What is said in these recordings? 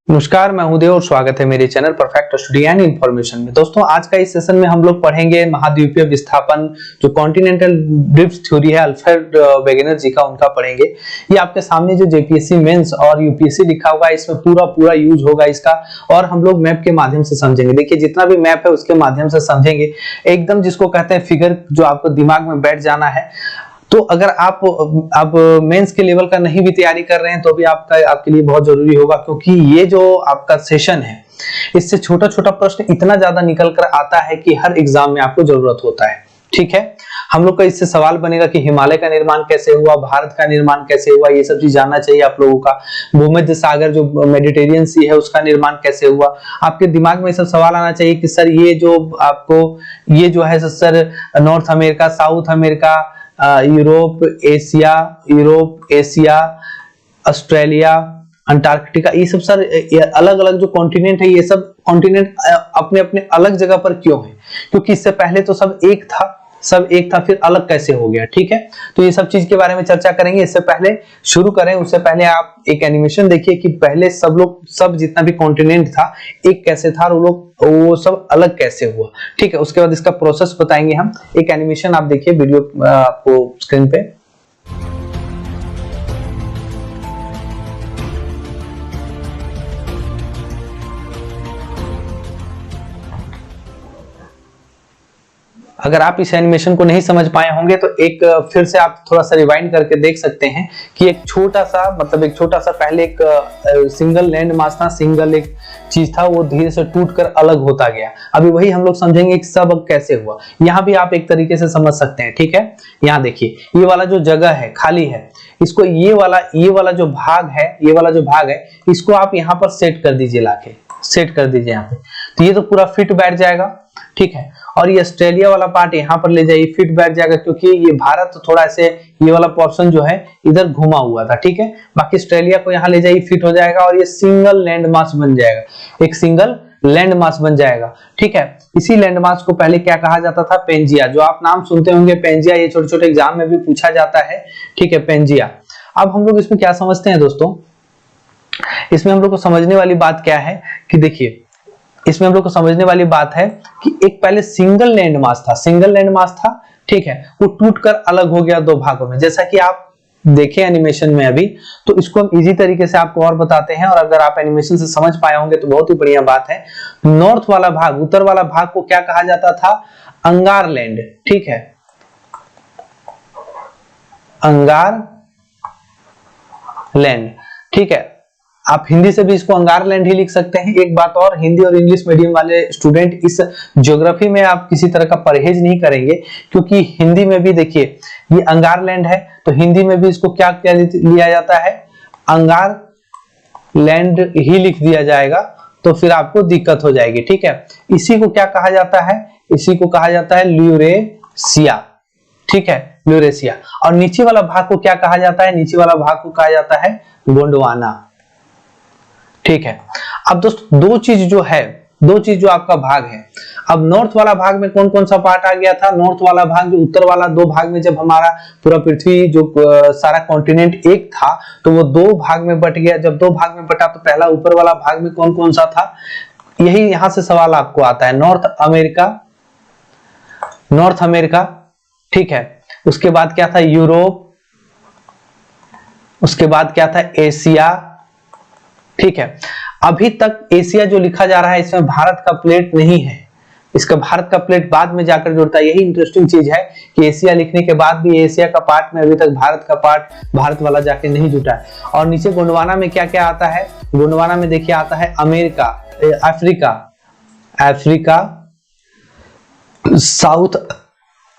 नमस्कार, मैं हूं देव और स्वागत है मेरे channel perfect study and information में। दोस्तों, आज का इस सेशन में हम लोग पढ़ेंगे महाद्वीपीय विस्थापन, जो कॉन्टिनेंटल ड्रिफ्ट थ्योरी है, अल्फ्रेड वेगनर जी का, उनका पढ़ेंगे। ये आपके सामने जो जेपीएससी मेंस और यूपीएससी लिखा हुआ है, इसमें पूरा यूज होगा इसका, और हम लोग मैप के माध्यम से समझेंगे। देखिए, जितना भी मैप है उसके माध्यम से समझेंगे, एकदम जिसको कहते हैं फिगर, जो आपको दिमाग में बैठ जाना है। तो अगर आप मेंस के लेवल का नहीं भी तैयारी कर रहे हैं तो भी आपके लिए बहुत जरूरी होगा, क्योंकि ये जो आपका सेशन है, इससे छोटा छोटा प्रश्न इतना ज्यादा निकल कर आता है कि हर एग्जाम में आपको जरूरत होता है। ठीक है, हम लोग का इससे सवाल बनेगा कि हिमालय का निर्माण कैसे हुआ, भारत का निर्माण कैसे हुआ, ये सब चीज जानना चाहिए आप लोगों का। भूमध्य सागर जो मेडिटेरियन सी है, उसका निर्माण कैसे हुआ, आपके दिमाग में सब सवाल आना चाहिए कि सर ये जो है sir, north America, south America, Europe Asia, Australia, Antarctica, ये सब सर अलग अलग जो कॉन्टिनेंट है, ये सब कॉन्टिनेंट अपने अपने अलग जगह पर क्यों है? क्योंकि इससे पहले तो सब एक था, फिर अलग कैसे हो गया? ठीक है, तो ये सब चीज के बारे में चर्चा करेंगे। इससे पहले शुरू करें, उससे पहले आप एक एनिमेशन देखिए कि पहले सब जितना भी कॉन्टिनेंट था, एक कैसे था और वो सब अलग कैसे हुआ। ठीक है, उसके बाद इसका प्रोसेस बताएंगे हम। एक एनिमेशन आप देखिए, वीडियो आपको स्क्रीन पे। अगर आप इस एनिमेशन को नहीं समझ पाए होंगे तो एक फिर से आप थोड़ा सा रिवाइंड करके देख सकते हैं कि एक छोटा सा पहले एक सिंगल लैंड मास था, सिंगल एक चीज था, वो धीरे से टूटकर अलग होता गया। अभी वही हम लोग समझेंगे कि सब कैसे हुआ। यहाँ भी आप एक तरीके से समझ सकते हैं। ठीक है, यहाँ देखिए, ये वाला जो जगह है, खाली है, इसको ये वाला जो भाग है, इसको आप यहाँ पर सेट कर दीजिए, यहाँ पे, तो ये तो पूरा फिट बैठ जाएगा। ठीक है, और ये ऑस्ट्रेलिया वाला पार्ट यहाँ पर ले जाइए, फिट बैठ जाएगा, क्योंकि ये भारत तो थोड़ा ऐसे, ये वाला पोर्शन जो है इधर घुमा हुआ था। ठीक है, बाकी ऑस्ट्रेलिया को यहाँ ले जाइए, फिट हो जाएगा, और ये सिंगल लैंड मास बन जाएगा, एक सिंगल लैंड मास बन जाएगा। ठीक है, इसी लैंड मास को पहले क्या कहा जाता था? पेंजिया, जो आप नाम सुनते होंगे पेंजिया, ये छोटे छोटे एग्जाम में भी पूछा जाता है। ठीक है, पेंजिया। अब हम लोग इसमें क्या समझते हैं दोस्तों? इसमें हम लोग को समझने वाली बात क्या है कि देखिए, इसमें हम लोग को समझने वाली बात है कि एक पहले सिंगल लैंड मास था। ठीक है, वो टूटकर अलग हो गया दो भागों में, जैसा कि आप देखें एनिमेशन में अभी। तो इसको हम इजी तरीके से आपको और बताते हैं, और अगर आप एनिमेशन से समझ पाए होंगे तो बहुत ही बढ़िया बात है। नॉर्थ वाला भाग, उत्तर वाला भाग को क्या कहा जाता था? अंगार लैंड। ठीक है, अंगार लैंड। ठीक है, आप हिंदी से भी इसको अंगार लैंड ही लिख सकते हैं। एक बात और, हिंदी और इंग्लिश मीडियम वाले स्टूडेंट इस ज्योग्राफी में आप किसी तरह का परहेज नहीं करेंगे, क्योंकि हिंदी में भी देखिए ये अंगार लैंड है, तो हिंदी में भी इसको क्या लिया जाता है? अंगार लैंड ही लिख दिया जाएगा, तो फिर आपको दिक्कत हो जाएगी। ठीक है, इसी को क्या कहा जाता है? इसी को कहा जाता है ल्यूरेशिया। ठीक है, ल्यूरेशिया। और नीचे वाला भाग को क्या कहा जाता है? नीचे वाला भाग को कहा जाता है गोंडवाना। ठीक है, अब दोस्तों दो चीज जो आपका भाग है। अब नॉर्थ वाला भाग में कौन कौन सा पार्ट आ गया था? नॉर्थ वाला भाग, जो उत्तर वाला, दो भाग में जब हमारा पूरा पृथ्वी जो सारा कॉन्टिनेंट एक था, तो वो दो भाग में बट गया। जब दो भाग में बटा तो पहला ऊपर वाला भाग में कौन कौन सा था? यही यहां से सवाल आपको आता है। North America. ठीक है, उसके बाद क्या था? यूरोप। उसके बाद क्या था? एशिया। ठीक है, अभी तक एशिया जो लिखा जा रहा है, इसमें भारत का प्लेट नहीं है। इसका भारत का प्लेट बाद में जाकर जुड़ता है। यही इंटरेस्टिंग चीज है कि एशिया लिखने के बाद भी एशिया का पार्ट में अभी तक भारत का पार्ट, भारत वाला जाके नहीं जुटा है। और नीचे गोंडवाना में क्या क्या आता है? गोंडवाना में देखिए आता है अफ्रीका, साउथ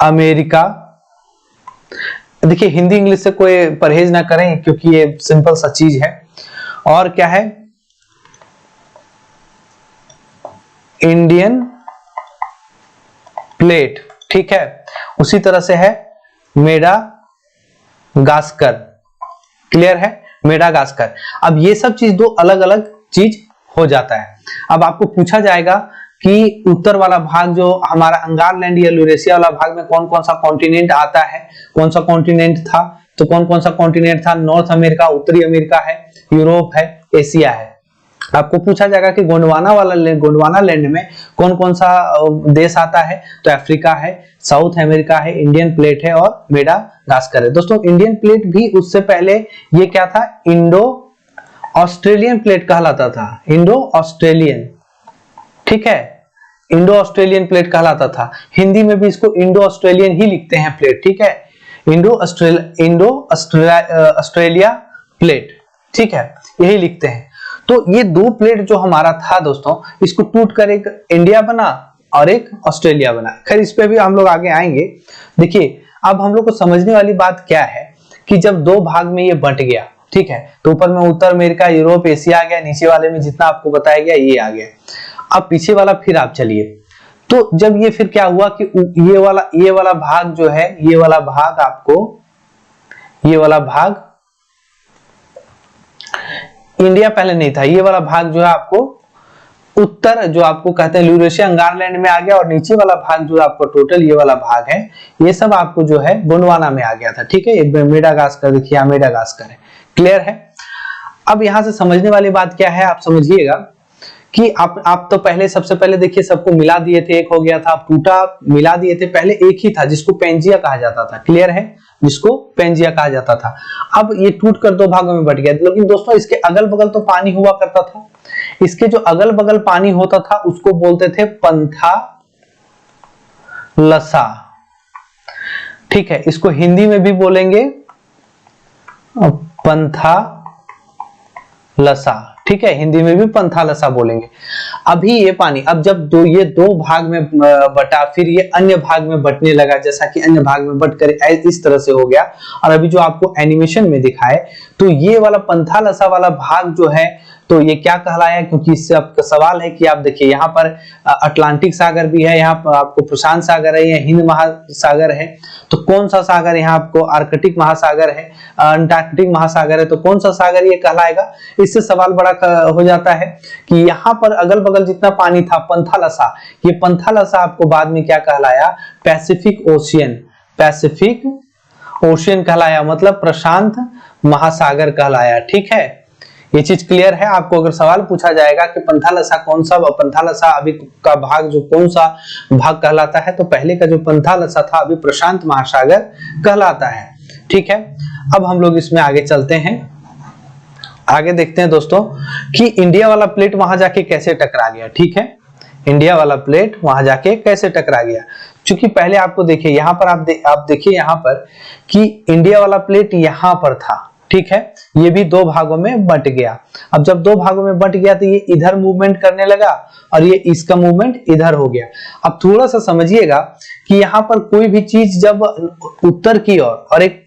अमेरिका। देखिए, हिंदी इंग्लिश से कोई परहेज ना करें, क्योंकि ये सिंपल सा चीज है। और क्या है? Indian plate. ठीक है, उसी तरह से है मेडागास्कर। क्लियर है? मेडागास्कर। अब ये सब चीज दो अलग अलग चीज हो जाता है। अब आपको पूछा जाएगा कि उत्तर वाला भाग जो हमारा अंगार लैंड या यूरेशिया वाला भाग में कौन कौन सा कॉन्टिनेंट आता है, कौन सा कॉन्टिनेंट था, तो कौन कौन सा कॉन्टिनेंट था, नॉर्थ अमेरिका, उत्तरी अमेरिका है, यूरोप है, एशिया है। आपको पूछा जाएगा कि गोंडवाना लैंड में कौन कौन सा देश आता है, तो अफ्रीका है, साउथ अमेरिका है, इंडियन प्लेट है और मेडागास्कर है। दोस्तों इंडियन प्लेट भी उससे पहले ये क्या था, इंडो ऑस्ट्रेलियन प्लेट कहलाता था, इंडो ऑस्ट्रेलियन, ठीक है, इंडो ऑस्ट्रेलियन प्लेट कहलाता था। हिंदी में भी इसको इंडो ऑस्ट्रेलियन ही लिखते हैं प्लेट, ठीक है, इंडो ऑस्ट्रेलिया प्लेट, ठीक है, यही लिखते हैं। तो ये दो प्लेट जो हमारा था दोस्तों, इसको टूट कर एक इंडिया बना और एक ऑस्ट्रेलिया बना। खैर इस पे भी हम लोग आगे आएंगे। देखिए अब हम लोग को समझने वाली बात क्या है कि जब दो भाग में ये बंट गया, ठीक है, तो ऊपर में उत्तर अमेरिका, यूरोप, एशिया आ गया, नीचे वाले में जितना आपको बताया गया ये आ गया। अब पीछे वाला फिर आप चलिए, तो जब ये फिर क्या हुआ कि ये वाला भाग जो है, ये वाला भाग आपको, ये वाला भाग इंडिया पहले नहीं था, ये वाला भाग जो है आपको उत्तर जो आपको कहते हैं यूरेशिया अंगारलैंड में आ गया, और नीचे वाला भाग जो आपको टोटल ये वाला भाग है ये सब आपको जो है गोंडवाना में आ गया था, ठीक है, ये मेडागास्कर, देखिए मेडागास्कर है। क्लियर है। अब यहां से समझने वाली बात क्या है, आप समझिएगा कि आप तो पहले सबसे पहले देखिए सबको मिला दिए थे, एक हो गया था, टूटा मिला दिए थे, पहले एक ही था जिसको पेंजिया कहा जाता था। क्लियर है, जिसको पेंजिया कहा जाता था। अब ये टूट कर दो भागों में बट गया, लेकिन दोस्तों इसके अगल बगल तो पानी हुआ करता था, इसके जो अगल बगल पानी होता था उसको बोलते थे पंथा लसा, ठीक है, इसको हिंदी में भी बोलेंगे पंथा लसा, ठीक है, हिंदी में भी पंथा लसा बोलेंगे। अभी ये पानी अब जब ये दो भाग में बटा, फिर ये अन्य भाग में बटने लगा, जैसा कि अन्य भाग में बट कर इस तरह से हो गया। और अभी जो आपको एनिमेशन में दिखाए तो ये वाला पंथा लसा वाला भाग जो है तो ये क्या कहलाया, क्योंकि इससे आपका सवाल है कि आप देखिए यहाँ पर अटलांटिक सागर भी है, यहाँ पर आपको प्रशांत सागर है, यहाँ हिंद महासागर है, तो कौन सा सागर यहाँ आपको आर्कटिक महासागर है, अंटार्कटिक महासागर है, तो कौन सा सागर ये कहलाएगा। इससे सवाल बड़ा हो जाता है कि यहाँ पर अगल बगल जितना पानी था पंथालसा, ये पंथालसा आपको बाद में क्या कहलाया, पैसिफिक ओशियन, पैसिफिक ओशियन कहलाया, मतलब प्रशांत महासागर कहलाया। ठीक है, ये चीज क्लियर है। आपको अगर सवाल पूछा जाएगा कि पंथालसा कौन सा, पंथालसा अभी का भाग जो कौन सा भाग कहलाता है, तो पहले का जो पंथालसा था अभी प्रशांत महासागर कहलाता है। ठीक है, अब हम लोग इसमें आगे चलते हैं, आगे देखते हैं दोस्तों कि इंडिया वाला प्लेट वहां जाके कैसे टकरा गया। ठीक है, इंडिया वाला प्लेट वहां जाके कैसे टकरा गया, क्योंकि पहले आपको देखिए यहाँ पर आप देखिए यहाँ पर कि इंडिया वाला प्लेट यहाँ पर था। ठीक है, ये भी दो भागों में बट गया। अब जब दो भागों में बट गया तो ये इधर मूवमेंट करने लगा और ये इसका मूवमेंट इधर हो गया। अब थोड़ा सा समझिएगा कि यहाँ पर कोई भी चीज जब उत्तर की ओर और एक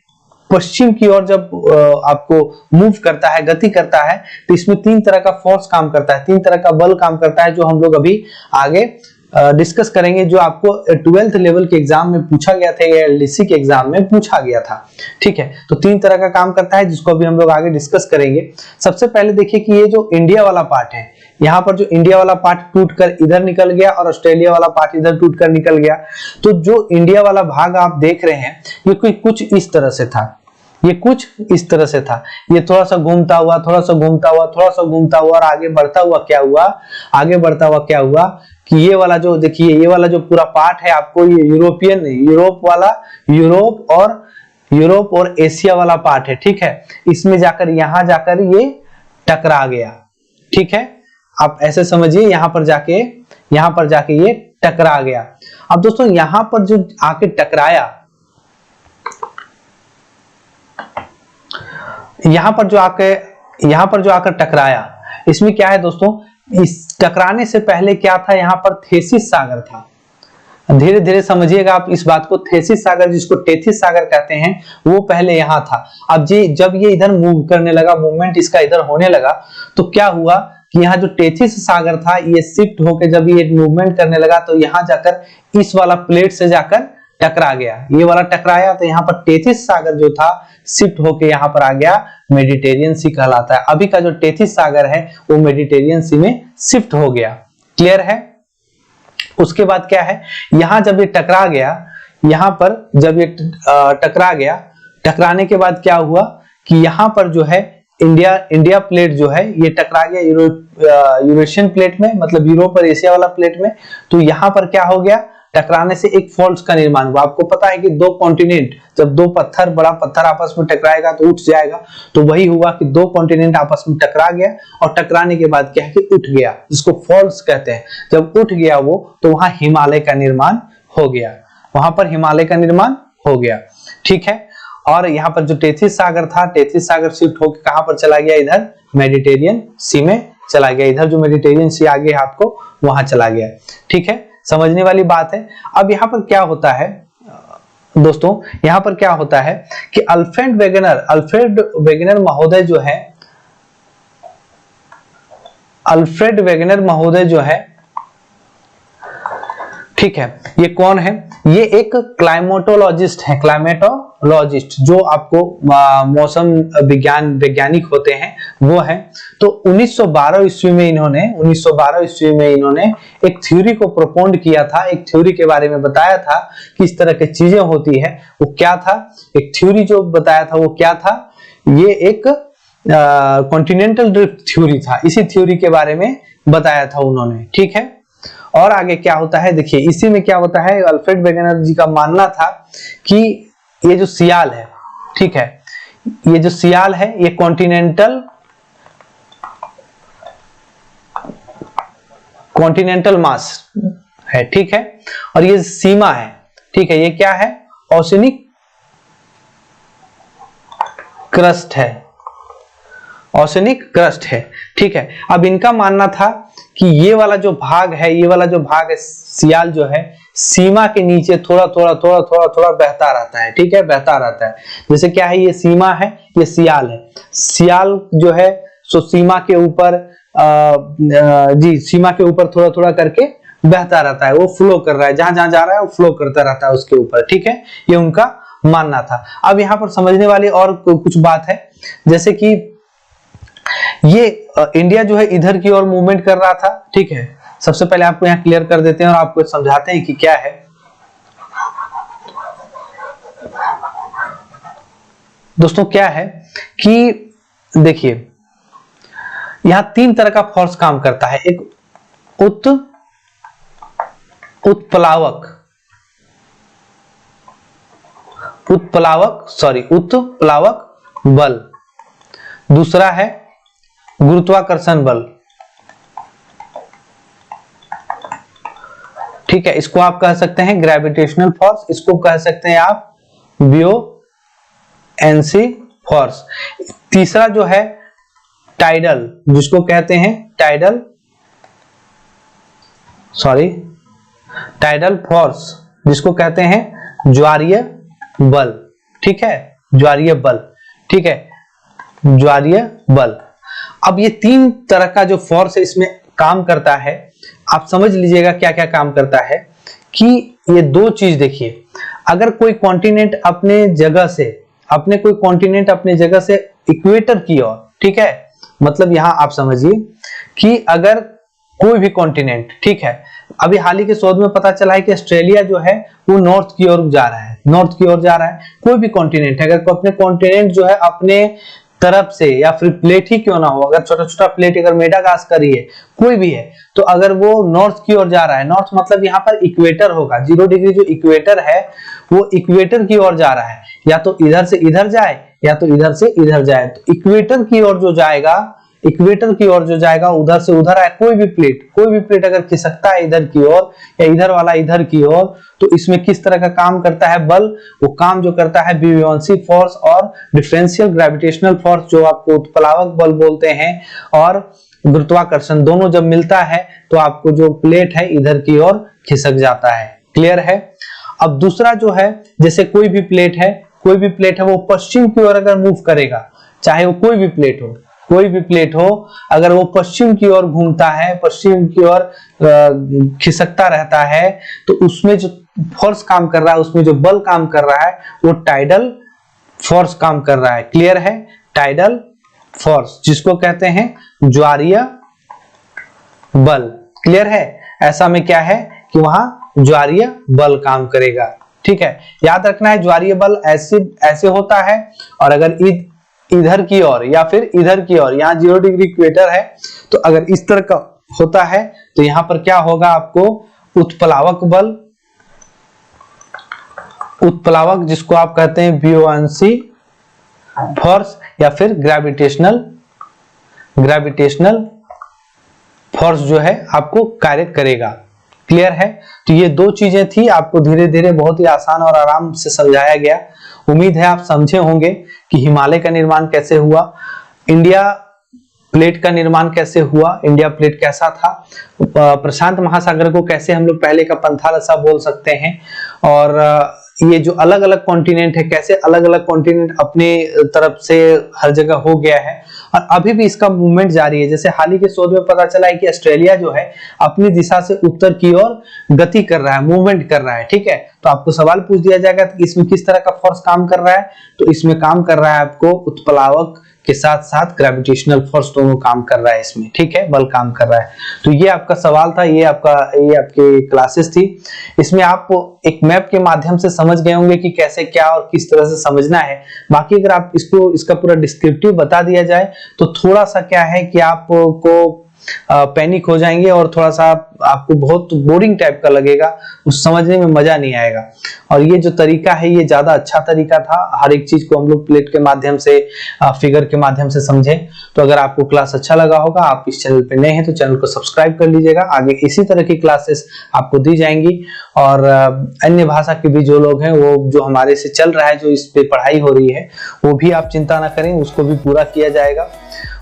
पश्चिम की ओर जब आपको मूव करता है, गति करता है, तो इसमें तीन तरह का फोर्स काम करता है, तीन तरह का बल काम करता है, जो हम लोग अभी आगे डिस्कस करेंगे, जो आपको 12th लेवल के एग्जाम में पूछा गया था या एलडीसी के एग्जाम में पूछा गया था। ठीक है, तो तीन तरह का काम करता है जिसको अभी हम लोग आगे डिस्कस करेंगे। सबसे पहले देखिए कि ये जो इंडिया वाला पार्ट है, यहाँ पर जो इंडिया वाला पार्ट टूट कर इधर निकल गया और ऑस्ट्रेलिया वाला पार्ट इधर टूट कर निकल गया। तो जो इंडिया वाला भाग आप देख रहे हैं ये कुछ इस तरह से था, ये कुछ इस तरह से था, ये थोड़ा सा घूमता हुआ, थोड़ा सा घूमता हुआ, थोड़ा सा घूमता हुआ और आगे बढ़ता हुआ क्या हुआ, आगे बढ़ता हुआ क्या हुआ कि ये वाला जो देखिए, ये वाला जो पूरा पार्ट है आपको, ये यूरोपियन, यूरोप वाला, यूरोप और एशिया वाला पार्ट है। ठीक है, इसमें जाकर यहां जाकर ये टकरा गया। ठीक है, आप ऐसे समझिए, यहां पर जाके ये टकरा गया। अब दोस्तों यहां पर जो आके टकराया, यहां पर जो आकर टकराया, इसमें क्या है दोस्तों, इस टकराने से पहले क्या था, यहाँ पर थेसिस सागर था। धीरे धीरे समझिएगा आप इस बात को, थेसिस सागर जिसको टेथिस सागर कहते हैं वो पहले यहाँ था। अब जब ये इधर मूव करने लगा, मूवमेंट इसका इधर होने लगा, तो क्या हुआ कि यहाँ जो टेथिस सागर था ये शिफ्ट होकर जब ये मूवमेंट करने लगा तो यहाँ जाकर इस वाला प्लेट से जाकर टकरा गया, ये वाला टकराया, तो यहाँ पर टेथिस सागर जो था शिफ्ट होके यहाँ पर आ गया, मेडिटेरियन सी कहलाता है। अभी का जो टेथिस सागर है वो मेडिटेरियन सी में शिफ्ट हो गया। क्लियर है। उसके बाद क्या है, यहां जब ये टकरा गया, यहां पर जब ये टकरा गया, टकराने के बाद क्या हुआ कि यहां पर जो है इंडिया प्लेट जो है ये टकरा गया यूरेशियन प्लेट में, मतलब यूरोप और एशिया वाला प्लेट में। तो यहां पर क्या हो गया, टकराने से एक फॉल्ट का निर्माण हुआ। आपको पता है कि दो कॉन्टिनेंट, जब दो पत्थर, बड़ा पत्थर आपस में टकराएगा तो उठ जाएगा, तो वही हुआ कि दो कॉन्टिनेंट आपस में टकरा गया और टकराने के बाद क्या है कि उठ गया, जिसको फॉल्स कहते हैं। जब उठ गया वो, तो वहां हिमालय का निर्माण हो गया, वहां पर हिमालय का निर्माण हो गया, ठीक है। और यहाँ पर जो टेथिस सागर था, टेथिस सागर शिफ्ट होकर कहां पर चला गया, इधर मेडिटेरियन सी में चला गया, इधर जो मेडिटेरियन सी आगे है आपको वहां चला गया, ठीक है, समझने वाली बात है। अब यहाँ पर क्या होता है दोस्तों, यहाँ पर क्या होता है कि अल्फ्रेड वेगनर महोदय जो है, अल्फ्रेड वेगनर महोदय जो है, ठीक है, ये कौन है, ये एक क्लाइमेटोलॉजिस्ट है, क्लाइमेटोलॉजिस्ट जो आपको मौसम वैज्ञानिक होते हैं वो है। तो 1912 ईस्वी में इन्होंने एक थ्योरी को प्रपोज किया था, एक थ्योरी के बारे में बताया था कि इस तरह की चीजें होती है। वो क्या था, एक थ्योरी जो बताया था वो क्या था, ये एक कॉन्टिनेंटल ड्रिफ्ट थ्योरी था, इसी थ्योरी के बारे में बताया था उन्होंने, ठीक है। और आगे क्या होता है, देखिए इसी में क्या होता है, अल्फ्रेड वेगनर जी का मानना था कि ये जो सियाल है, ठीक है, ये जो सियाल है ये कॉन्टिनेंटल मास है, ठीक है, और ये सीमा है, ठीक है, ये क्या है, ओशियनिक क्रस्ट है, ओशियनिक क्रस्ट है, ठीक है। अब इनका मानना था कि ये वाला जो भाग है, सियाल जो है, सीमा के नीचे थोड़ा थोड़ा बहता रहता है, ठीक है, बहता रहता है। जैसे क्या है, ये सीमा है, ये सियाल है, सियाल जो है सो सीमा के ऊपर सीमा के ऊपर थोड़ा थोड़ा करके बहता रहता है, वो फ्लो कर रहा है, जहां जहां जा रहा है वो फ्लो करता रहता है उसके ऊपर, ठीक है, ये उनका मानना था। अब यहाँ पर समझने वाली और कुछ बात है, जैसे कि ये इंडिया जो है इधर की ओर मूवमेंट कर रहा था, ठीक है। सबसे पहले आपको यहाँ क्लियर कर देते हैं और आपको समझाते हैं कि क्या है। दोस्तों क्या है कि देखिए यहां तीन तरह का फोर्स काम करता है, एक उत्प्लावक बल, दूसरा है गुरुत्वाकर्षण बल, ठीक है, इसको आप कह सकते हैं ग्रेविटेशनल फोर्स, इसको कह सकते हैं आप बुओयांसी फोर्स। तीसरा जो है टाइडल, जिसको कहते हैं टाइडल फोर्स, जिसको कहते हैं ज्वारीय बल, ठीक है, ज्वारीय बल, ठीक है, ज्वारीय बल। अब ये तीन तरह का जो फोर्स है इसमें काम करता है, आप समझ लीजिएगा क्या क्या काम करता है कि ये दो चीज देखिए, अगर कोई कॉन्टिनेंट अपने जगह से इक्वेटर की ओर, ठीक है, मतलब यहां आप समझिए कि अगर कोई भी कॉन्टिनेंट, ठीक है, अभी हाल ही के शोध में पता चला है कि ऑस्ट्रेलिया जो है वो नॉर्थ की ओर जा रहा है, कोई भी कॉन्टिनेंट है, अगर अपने कॉन्टिनेंट जो है अपने तरफ से, या फिर प्लेट ही क्यों ना हो, अगर छोटा छोटा प्लेट, अगर मेडागास्कर ही है, कोई भी है, तो अगर वो नॉर्थ की ओर जा रहा है, नॉर्थ मतलब यहाँ पर इक्वेटर होगा, 0 डिग्री जो इक्वेटर है वो इक्वेटर की ओर जा रहा है, या तो इधर से इधर जाए या तो इधर से इधर जाए, तो इक्वेटर की ओर जो जाएगा उधर से उधर आए, कोई भी प्लेट अगर खिसकता है इधर की ओर या इधर वाला इधर की ओर, तो इसमें किस तरह का काम करता है बल, वो काम जो करता है बुओयांसी फोर्स और डिफरेंशियल ग्रेविटेशनल फोर्स, जो आपको उत्प्लावक बल बोलते हैं, और गुरुत्वाकर्षण, दोनों जब मिलता है तो आपको जो प्लेट है इधर की ओर खिसक जाता है, क्लियर है। अब दूसरा जो है, जैसे कोई भी प्लेट है वो पश्चिम की ओर अगर मूव करेगा, चाहे वो कोई भी प्लेट हो, अगर वो पश्चिम की ओर घूमता है, पश्चिम की ओर खिसकता रहता है, तो उसमें जो फोर्स काम कर रहा है, उसमें जो बल काम कर रहा है, वो टाइडल फोर्स काम कर रहा है, क्लियर है, टाइडल फोर्स, जिसको कहते हैं ज्वारीय बल, क्लियर है। ऐसा में क्या है, कि वहां ज्वारीय बल काम करेगा। ठीक है, याद रखना है ज्वारीय बल ऐसे होता है, और अगर इधर की ओर या फिर इधर की ओर, यहाँ 0 डिग्री इक्वेटर है, तो अगर इस तरह का होता है तो यहाँ पर क्या होगा, आपको उत्प्लावक बल, उत्प्लावक जिसको आप कहते हैं बुयांसी फोर्स, या फिर ग्रेविटेशनल फोर्स जो है आपको कार्य करेगा। क्लियर है? तो ये दो चीजें थी, आपको धीरे धीरे बहुत ही आसान और आराम से समझाया गया। उम्मीद है आप समझे होंगे कि हिमालय का निर्माण कैसे हुआ, इंडिया प्लेट का निर्माण कैसे हुआ, इंडिया प्लेट कैसा था, प्रशांत महासागर को कैसे हम लोग पहले का पंथालसा बोल सकते हैं, और ये जो अलग अलग कॉन्टिनेंट है कैसे अलग अलग कॉन्टिनेंट अपने तरफ से हर जगह हो गया है, और अभी भी इसका मूवमेंट जारी है। जैसे हाल ही के शोध में पता चला है कि ऑस्ट्रेलिया जो है अपनी दिशा से उत्तर की ओर गति कर रहा है, मूवमेंट कर रहा है। ठीक है, तो आपको सवाल पूछ दिया जाएगा कि इसमें किस तरह का फोर्स काम कर रहा है, तो इसमें काम कर रहा है आपको उत्प्लावक के साथ साथ ग्रेविटेशनल फोर्स दोनों काम कर रहा है इसमें। ठीक है, बल काम कर रहा है। तो ये आपका सवाल था, ये आपकी क्लासेस थी। इसमें आप एक मैप के माध्यम से समझ गए होंगे कि कैसे क्या और किस तरह से समझना है। बाकी अगर आप इसका पूरा डिस्क्रिप्टिव बता दिया जाए तो थोड़ा सा क्या है कि आपको पैनिक हो जाएंगे और थोड़ा सा आपको बहुत बोरिंग टाइप का लगेगा, उस समझने में मजा नहीं आएगा। और ये जो तरीका है ये ज्यादा अच्छा तरीका था, हर एक चीज को हम लोग प्लेट के माध्यम से, फिगर के माध्यम से समझे। तो अगर आपको क्लास अच्छा लगा होगा, आप इस चैनल पे नए हैं तो चैनल को सब्सक्राइब कर लीजिएगा। आगे इसी तरह की क्लासेस आपको दी जाएंगी, और अन्य भाषा के भी जो लोग हैं, वो जो हमारे से चल रहा है, जो इस पे पढ़ाई हो रही है, वो भी आप चिंता ना करें, उसको भी पूरा किया जाएगा।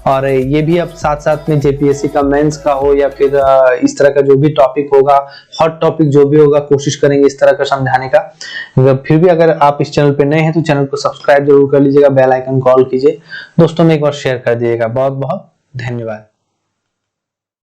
और ये भी अब साथ साथ में जेपीएससी का मेंस का हो या फिर इस तरह का जो भी टॉपिक होगा, हॉट टॉपिक जो भी होगा, कोशिश करेंगे इस तरह का समझाने का। फिर भी अगर आप इस चैनल पे नए हैं तो चैनल को सब्सक्राइब जरूर कर लीजिएगा, बेल आइकन कॉल कीजिए, दोस्तों में एक बार शेयर कर दीजिएगा। बहुत बहुत धन्यवाद।